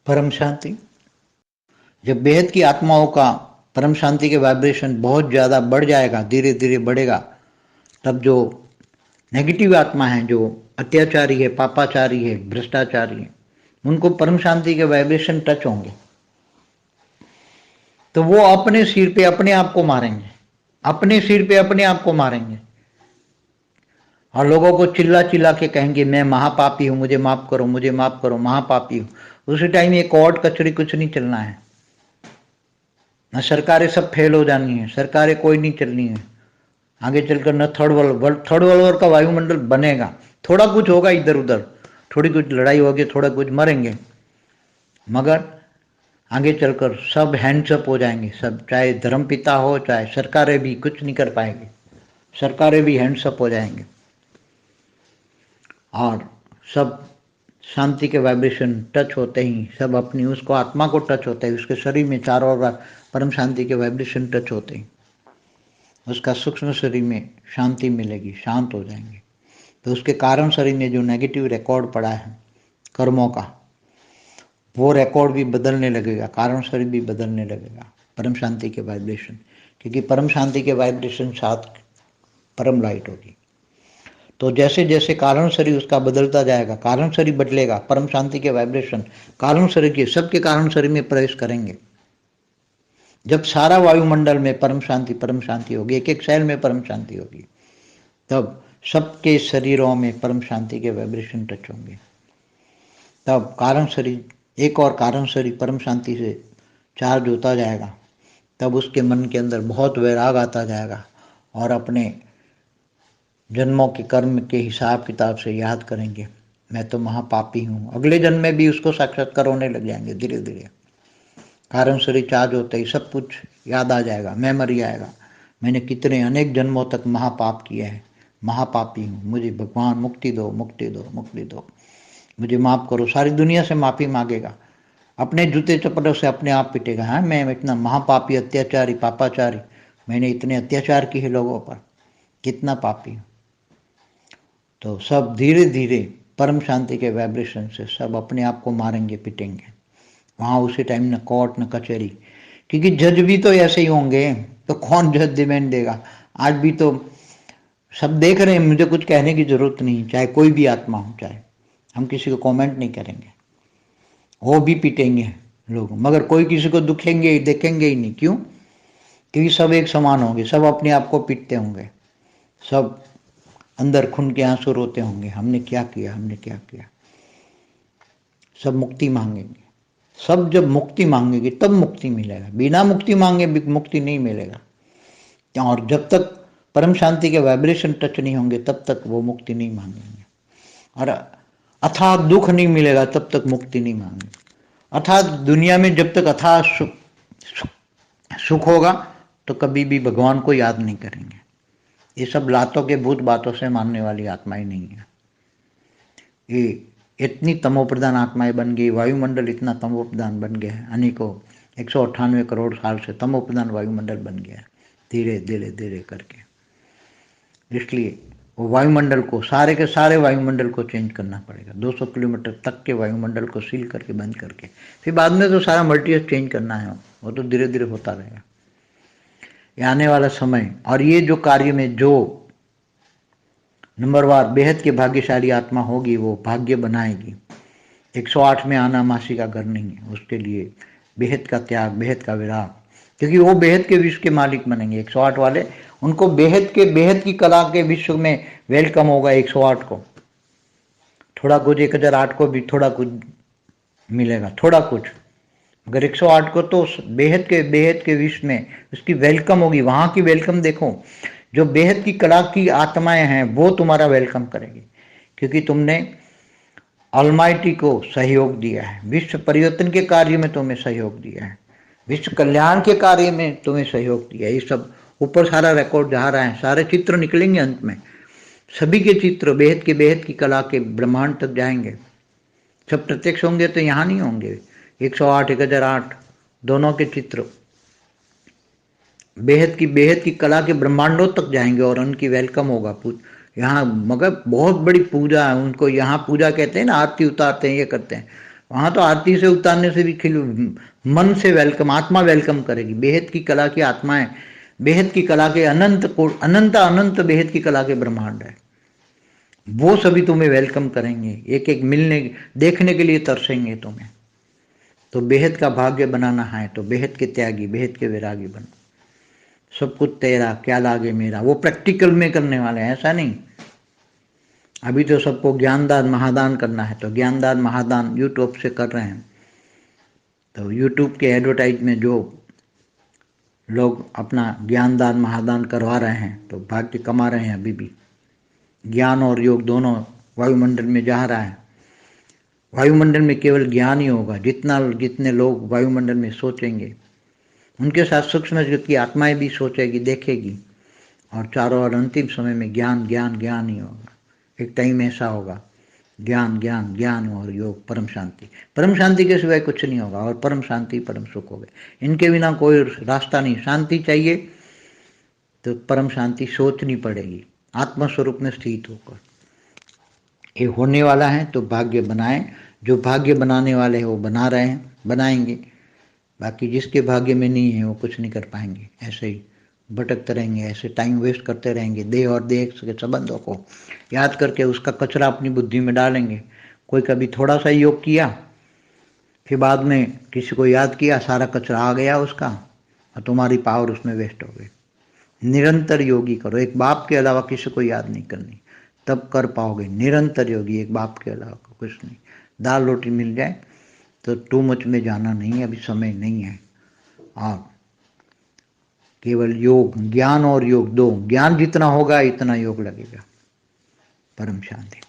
परम शांति। जब बेहद की आत्माओं का परम शांति के वाइब्रेशन बहुत ज़्यादा बढ़ जाएगा, धीरे धीरे बढ़ेगा, तब जो नेगेटिव आत्मा है, जो अत्याचारी है, पापाचारी है, भ्रष्टाचारी है, उनको परम शांति के वाइब्रेशन टच होंगे तो वो अपने सिर पे अपने आप को मारेंगे, अपने सिर पे अपने आप को मारेंगे और लोगों को चिल्ला चिल्ला के कहेंगे मैं महापापी हूं, मुझे माफ करो, मुझे माफ करो, महापापी हूं। उसी टाइम ये कोर्ट कचहरी कुछ नहीं चलना है, न सरकारें सब फेल हो जानी है, सरकारें कोई नहीं चलनी है आगे चलकर, न थर्ड वर्ल्ड वॉर का वायुमंडल बनेगा। थोड़ा कुछ होगा इधर उधर, थोड़ी कुछ लड़ाई होगी, थोड़ा कुछ मरेंगे, मगर आगे चलकर सब हैंड्सअप हो जाएंगे सब, चाहे धर्म पिता हो चाहे सरकारें भी कुछ नहीं कर पाएंगे, सरकारें भी हैंड्सअप हो जाएंगे और सब शांति के वाइब्रेशन टच होते ही, सब अपनी उसको आत्मा को टच होते ही, उसके शरीर में चारों ओर परम शांति के वाइब्रेशन टच होते ही उसका सूक्ष्म शरीर में शांति मिलेगी, शांत हो जाएंगे। तो उसके कारण शरीर में जो नेगेटिव रिकॉर्ड पड़ा है कर्मों का, वो रिकॉर्ड भी बदलने लगेगा, कारण शरीर भी बदलने लगेगा परम शांति के वाइब्रेशन, क्योंकि परम शांति के वाइब्रेशन साथ परम लाइट होगी। तो जैसे जैसे कारण शरीर उसका बदलता जाएगा, कारण शरीर बदलेगा, परम शांति के वाइब्रेशन कारण शरीर के सबके कारण शरीर में प्रवेश करेंगे। जब सारा वायुमंडल में परम शांति होगी, एक एक सेल में परम शांति होगी, तब सबके शरीरों में परम शांति के वाइब्रेशन टच होंगे। तब कारण शरीर, एक और कारण शरीर परम शांति से चार्ज होता जाएगा, तब उसके मन के अंदर बहुत वैराग आता जाएगा और अपने जन्मों के कर्म के हिसाब किताब से याद करेंगे, मैं तो महापापी हूँ। अगले जन्म में भी उसको साक्षात्कार होने लग जाएंगे धीरे धीरे। कारण शरीर चार्ज होते ही सब कुछ याद आ जाएगा, मेमोरी आएगा, मैंने कितने अनेक जन्मों तक महापाप किए हैं, महापापी हूँ, मुझे भगवान मुक्ति दो, मुक्ति दो, मुक्ति दो, मुझे माफ़ करो। सारी दुनिया से माफ़ी मांगेगा, अपने जूते चप्पलों से अपने आप पिटेगा, हाँ मैं इतना महापापी, अत्याचारी, पापाचारी, मैंने इतने अत्याचार किए हैं लोगों पर, कितना पापी हूँ। तो सब धीरे धीरे परम शांति के वाइब्रेशन से सब अपने आप को मारेंगे, पिटेंगे वहाँ उसी टाइम, न कोर्ट न कचहरी, क्योंकि जज भी तो ऐसे ही होंगे, तो कौन जज डिमांड देगा। आज भी तो सब देख रहे हैं, मुझे कुछ कहने की जरूरत नहीं, चाहे कोई भी आत्मा हो, चाहे हम किसी को कमेंट नहीं करेंगे, वो भी पिटेंगे लोग, मगर कोई किसी को दुखेंगे देखेंगे ही नहीं। क्यों? क्योंकि सब एक समान होंगे, सब अपने आप को पीटते होंगे, सब अंदर खून के आंसू रोते होंगे, हमने क्या किया, हमने क्या किया। सब मुक्ति मांगेंगे, सब जब मुक्ति मांगेगी तब मुक्ति मिलेगा, बिना मुक्ति मांगे मुक्ति नहीं मिलेगा। और जब तक परम शांति के वाइब्रेशन टच नहीं होंगे तब तक वो मुक्ति नहीं मांगेंगे, और अथाह दुख नहीं मिलेगा तब तक मुक्ति नहीं मांगेंगे। अर्थात दुनिया में जब तक अथाह सुख होगा तो कभी भी भगवान को याद नहीं करेंगे। ये सब लातों के भूत बातों से मानने वाली आत्माएं नहीं है। ये इतनी तमोप्रधान आत्माएं बन गई, वायुमंडल इतना तमोप्रधान बन गया है, अनेकों 198 करोड़ साल से तमोप्रधान वायुमंडल बन गया है, धीरे धीरे धीरे करके। इसलिए वो वायुमंडल को, सारे के सारे वायुमंडल को चेंज करना पड़ेगा, 200 किलोमीटर तक के वायुमंडल को सील करके बंद करके, फिर बाद में तो सारा मल्टीवर्स चेंज करना है, वो तो धीरे धीरे होता रहेगा। ये आने वाला समय, और ये जो कार्य में जो नंबरवार बेहद के भाग्यशाली आत्मा होगी वो भाग्य बनाएगी। 108 में आना मासी का घर नहीं है, उसके लिए बेहद का त्याग, बेहद का विराग, क्योंकि वो बेहद के विश्व के मालिक बनेंगे। 108 वाले, उनको बेहद की कला के विश्व में वेलकम होगा। 108 को थोड़ा कुछ, 1008 को भी थोड़ा कुछ मिलेगा, थोड़ा कुछ, मगर 108 को तो बेहद के विश्व में उसकी वेलकम होगी। वहां की वेलकम देखो, जो बेहद की कला की आत्माएं हैं वो तुम्हारा वेलकम करेगी, क्योंकि तुमने ऑलमाइटी को सहयोग दिया है, विश्व परिवर्तन के कार्य में तुम्हें सहयोग दिया है, विश्व कल्याण के कार्य में तुम्हें सहयोग दिया है। ये सब ऊपर सारा रिकॉर्ड जा रहा है, सारे चित्र निकलेंगे अंत में, सभी के चित्र बेहद की कला के ब्रह्मांड तक जाएंगे। सब प्रत्यक्ष होंगे तो यहाँ नहीं होंगे। 108, 1008 दोनों के चित्र बेहद की कला के ब्रह्मांडों तक जाएंगे और उनकी वेलकम होगा यहाँ। मगर बहुत बड़ी पूजा है उनको, यहाँ पूजा कहते हैं ना, आरती उतारते हैं, ये करते हैं, वहां तो आरती से उतारने से भी मन से वेलकम, आत्मा वेलकम करेगी। बेहद की कला की आत्माएं, बेहद की कला के अनंत अनंत बेहद की कला के ब्रह्मांड है, वो सभी तुम्हें वेलकम करेंगे, एक एक मिलने देखने के लिए तरसेंगे तुम्हें। तो बेहद का भाग्य बनाना है तो बेहद के त्यागी, बेहद के वैरागी बनो। सब कुछ तेरा क्या लागे मेरा, वो प्रैक्टिकल में करने वाले हैं, ऐसा नहीं। अभी तो सबको ज्ञानदान महादान करना है, तो ज्ञानदान महादान यूट्यूब से कर रहे हैं। तो यूट्यूब के एडवर्टाइज में जो लोग अपना ज्ञानदान महादान करवा रहे हैं तो भाग्य कमा रहे हैं। अभी भी ज्ञान और योग दोनों वायुमंडल में जा रहा है। वायुमंडल में केवल ज्ञान ही होगा। जितने लोग वायुमंडल में सोचेंगे, उनके साथ सूक्ष्म जगत की आत्माएं भी सोचेगी, देखेगी, और चारों ओर अंतिम समय में ज्ञान ज्ञान ज्ञान ही होगा। एक टाइम ऐसा होगा, ज्ञान ज्ञान ज्ञान और योग, परम शांति। परम शांति के सिवाय कुछ नहीं होगा, और परम शांति परम सुख हो गए। इनके बिना कोई रास्ता नहीं। शांति चाहिए तो परम शांति सोचनी पड़ेगी, आत्मस्वरूप में स्थित होकर। ये होने वाला है तो भाग्य बनाएं। जो भाग्य बनाने वाले हैं वो बना रहे हैं, बनाएंगे। बाकी जिसके भाग्य में नहीं है वो कुछ नहीं कर पाएंगे। ऐसे ही भटकते रहेंगे, ऐसे टाइम वेस्ट करते रहेंगे। देह और देह के संबंधों को याद करके उसका कचरा अपनी बुद्धि में डालेंगे। कोई कभी थोड़ा सा योग किया, फिर बाद में किसी को याद किया, सारा कचरा आ गया उसका, और तुम्हारी पावर उसमें वेस्ट हो गई। निरंतर योगी करो, एक बाप के अलावा किसी को याद नहीं करनी, तब कर पाओगे। निरंतर योगी, एक बाप के अलावा कुछ नहीं। दाल रोटी मिल जाए तो टू मच में जाना नहीं, अभी समय नहीं है। और केवल योग, ज्ञान और योग दो, ज्ञान जितना होगा इतना योग लगेगा। परम शांति।